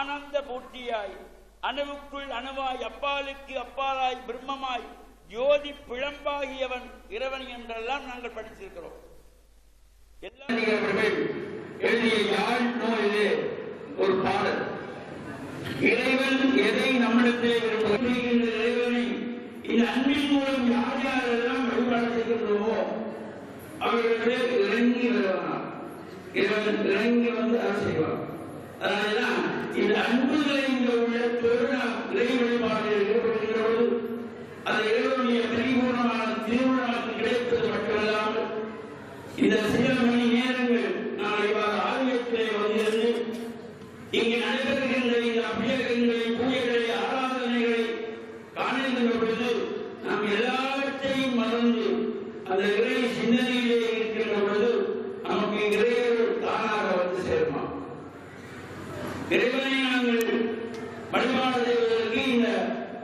ஆனந்த பூர்த்தியாய் அணுவுக்குள் அணுவாய் அப்பாலுக்கு அப்பாலாய் பிரம்மமாய் ஜோதி பிழம்பாகியவன் இறைவன் என்றெல்லாம் நாங்கள் படிச்சிருக்கிறோம். எழுதிய யாழ் நூலிலே ஒரு பாடல், இறைவன் எதை நம்மிடத்திலே இறைவனை இந்த அன்பின் மூலம் யார் யாரெல்லாம் வழிபாடு செய்கின்றோமோ அவர்களிடத்திலே இறங்கி வருவார். இறைவன் இறங்கி வந்து அருள் செய்வார். அதனால்தான் இந்த அன்புகளை இங்க உள்ள இறை வழிபாடுகளில் ஈடுபடுகின்ற பொழுது அந்த இறைவனுடைய பரிபூர்ணமான திருவிழாவுக்கு கிடைப்பது மட்டுமல்லாமல் இந்த சில மணி நேரங்கள் நான் இவ்வாறு ஆலயத்திலே வந்திருந்து இங்கே நடைபெறுகின்ற இந்த அபிஷேகங்களை, பூஜைகளை, ஆராதனைகளை காணுகின்ற பொழுது நாம் எல்லாவற்றையும் மறந்து அந்த இறை சிந்தனையிலே இருக்கின்ற பொழுது நமக்கு இறைவர்கள் தானாக வந்து சேருமா? இறைவனை நாங்கள் வழிபாடு செய்வதற்கு இந்த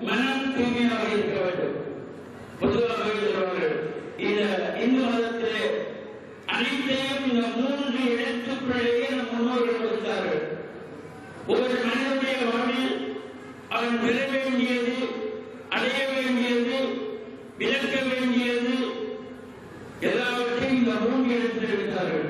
மனம் தூய்மையாக இருக்க வேண்டும். பொதுவாக சொல்வார்கள், இந்த இந்து மதத்திலே அனைத்தையும் இந்த 3 எழுத்துக்களிலேயே நம் முன்னோர்கள் கொடுத்தார்கள். ஒரு மனிதனுடைய வாழ்வில் அவன் பெற வேண்டியது, அடைய வேண்டியது, விளக்க வேண்டியது எல்லாவற்றையும் இந்த 3 எழுத்தில் எடுத்தார்கள்.